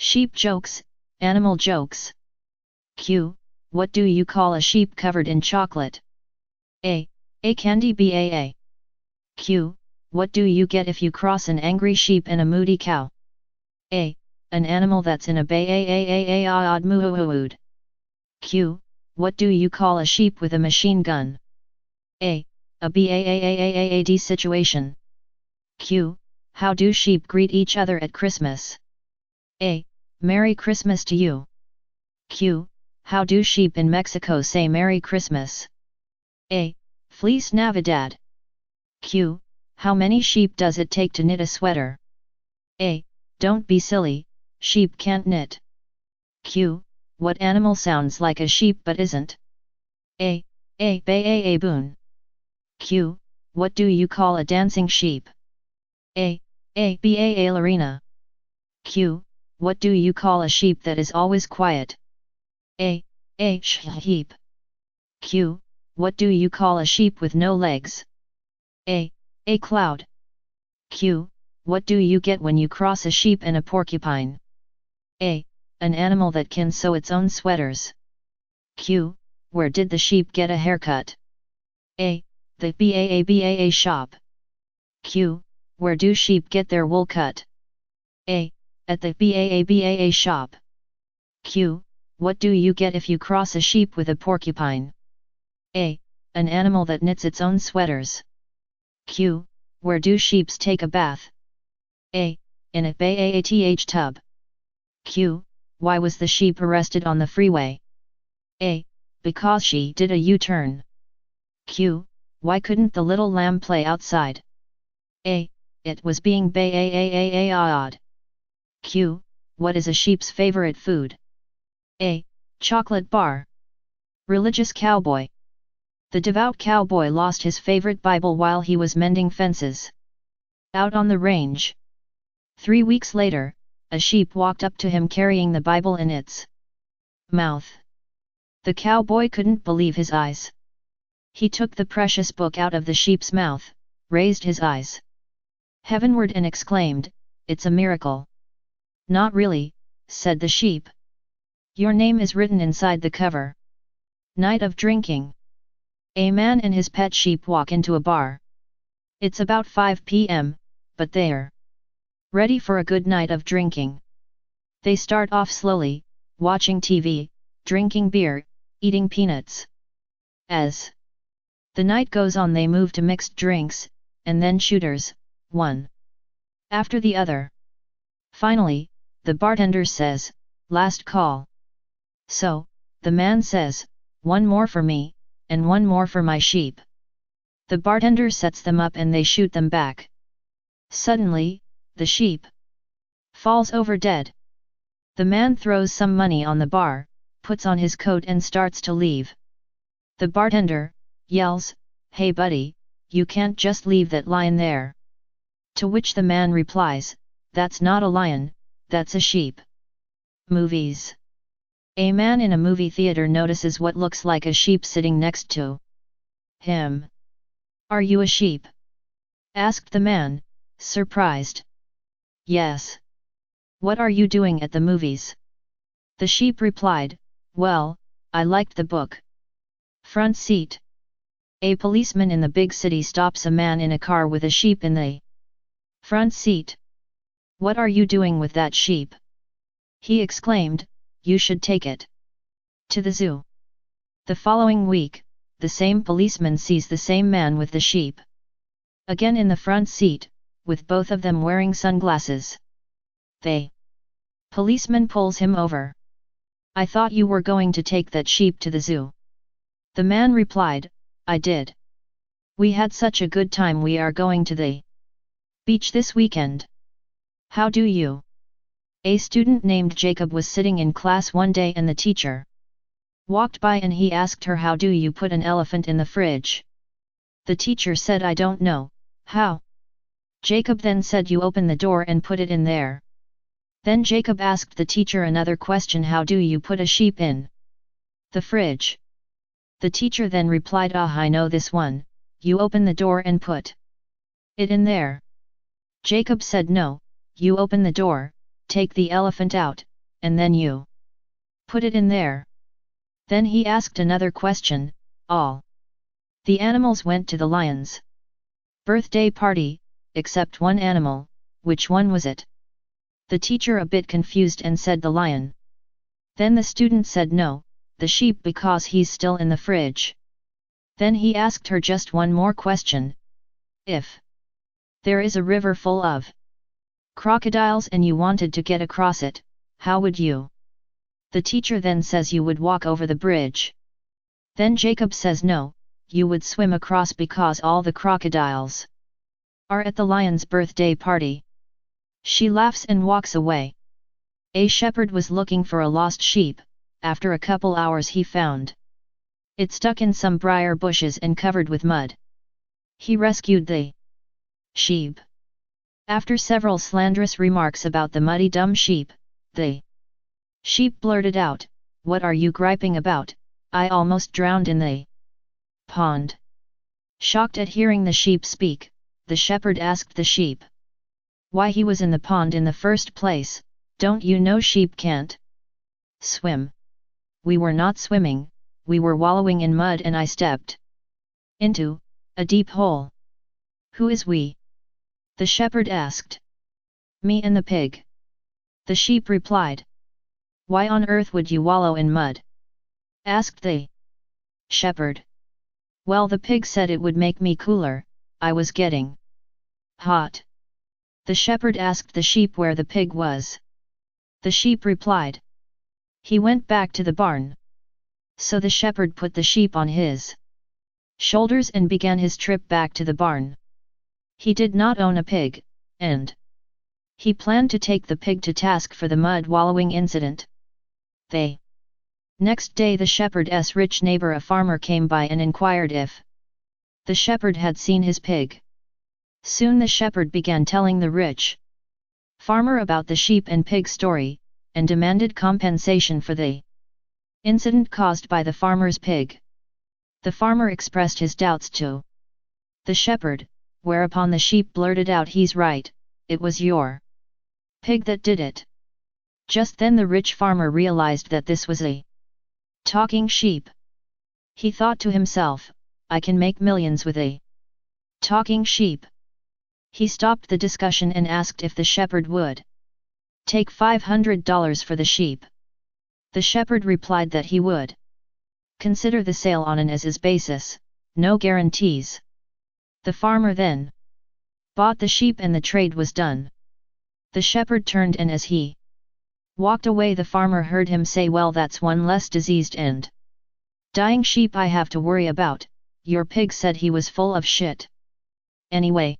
Sheep jokes, animal jokes. Q. What do you call a sheep covered in chocolate? A candy. Baa. Q. What do you get if you cross an angry sheep and a moody cow? A. An animal that's in a bay. Odd moood. Q. What do you call a sheep with a machine gun? A bad situation. Q. How do sheep greet each other at Christmas? A. Merry Christmas to you. Q. How do sheep in Mexico say Merry Christmas? A. Feliz Navidad. Q. How many sheep does it take to knit a sweater? A. Don't be silly, sheep can't knit. Q. What animal sounds like a sheep but isn't? A. Baboon. Q. What do you call a dancing sheep? A. Ballerina. Q. What do you call a sheep that is always quiet? A. Sheep. Q. What do you call a sheep with no legs? A. Cloud. Q. What do you get when you cross a sheep and a porcupine? A. An animal that can sew its own sweaters. Q. Where did the sheep get a haircut? A. The Baa shop. Q. Where do sheep get their wool cut? A. At the Baa shop. Q. What do you get if you cross a sheep with a porcupine? A. An animal that knits its own sweaters. Q. Where do sheeps take a bath? A. In a bath tub. Q. Why was the sheep arrested on the freeway? A. Because she did a U-turn. Q. Why couldn't the little lamb play outside? A. It was being odd. Q. What is a sheep's favorite food? A. Chocolate bar. Religious cowboy. The devout cowboy lost his favorite Bible while he was mending fences out on the range. 3 weeks later, a sheep walked up to him carrying the Bible in its mouth. The cowboy couldn't believe his eyes. He took the precious book out of the sheep's mouth, raised his eyes heavenward and exclaimed, "It's a miracle." "Not really," said the sheep. "Your name is written inside the cover." Night of drinking. A man and his pet sheep walk into a bar. It's about 5 p.m., but they're ready for a good night of drinking. They start off slowly, watching TV, drinking beer, eating peanuts. As the night goes on, they move to mixed drinks, and then shooters, one after the other. Finally, the bartender says, "Last call." So, the man says, "One more for me, and one more for my sheep." The bartender sets them up and they shoot them back. Suddenly, the sheep falls over dead. The man throws some money on the bar, puts on his coat and starts to leave. The bartender yells, "Hey buddy, you can't just leave that lion there." To which the man replies, "That's not a lion, that's a sheep." Movies. A man in a movie theater notices what looks like a sheep sitting next to him. "Are you a sheep?" asked the man, surprised. "Yes." "What are you doing at the movies?" The sheep replied, "Well, I liked the book." Front seat. A policeman in the big city stops a man in a car with a sheep in the front seat. "What are you doing with that sheep?" he exclaimed. "You should take it to the zoo." The following week, the same policeman sees the same man with the sheep again in the front seat, with both of them wearing sunglasses. The policeman pulls him over. "I thought you were going to take that sheep to the zoo." The man replied, "I did. We had such a good time. We are going to the beach this weekend. How do you?" A student named Jacob was sitting in class one day and the teacher walked by and he asked her, "How do you put an elephant in the fridge?" The teacher said, "I don't know, how?" Jacob then said, "You open the door and put it in there." Then Jacob asked the teacher another question, "How do you put a sheep in the fridge?" The teacher then replied, "Ah, I know this one, you open the door and put it in there." Jacob said, "No, you open the door, take the elephant out, and then you put it in there. Then he asked another question. All the animals went to the lion's birthday party, except one animal. Which one was it? The teacher a bit confused and said the lion. Then the student said no, the sheep because he's still in the fridge. Then he asked her just one more question. If there is a river full of crocodiles and you wanted to get across it, how would you? The teacher then says you would walk over the bridge. Then Jacob says no, you would swim across because all the crocodiles are at the lion's birthday party. She laughs and walks away. A shepherd was looking for a lost sheep. After a couple hours he found it stuck in some briar bushes and covered with mud. He rescued the sheep. After several slanderous remarks about the muddy dumb sheep, the sheep blurted out, "What are you griping about? I almost drowned in the pond." Shocked at hearing the sheep speak, the shepherd asked the sheep why he was in the pond in the first place. "Don't you know sheep can't swim?" "We were not swimming, we were wallowing in mud and I stepped into a deep hole." "Who is we?" the shepherd asked. "Me and the pig," the sheep replied. "Why on earth would you wallow in mud?" asked the shepherd. "Well, the pig said it would make me cooler, I was getting hot." The shepherd asked the sheep where the pig was. The sheep replied, "He went back to the barn." So the shepherd put the sheep on his shoulders and began his trip back to the barn. He did not own a pig, and he planned to take the pig to task for the mud wallowing incident. The next day the shepherd's rich neighbor a farmer came by and inquired if the shepherd had seen his pig. Soon the shepherd began telling the rich farmer about the sheep and pig story, and demanded compensation for the incident caused by the farmer's pig. The farmer expressed his doubts to the shepherd, whereupon the sheep blurted out, "He's right, it was your pig that did it." Just then the rich farmer realized that this was a talking sheep. He thought to himself, "I can make millions with a talking sheep." He stopped the discussion and asked if the shepherd would take $500 for the sheep. The shepherd replied that he would consider the sale on an as-is basis, no guarantees. The farmer then bought the sheep and the trade was done. The shepherd turned and as he walked away the farmer heard him say, "Well, that's one less diseased and dying sheep I have to worry about. Your pig said he was full of shit. Anyway,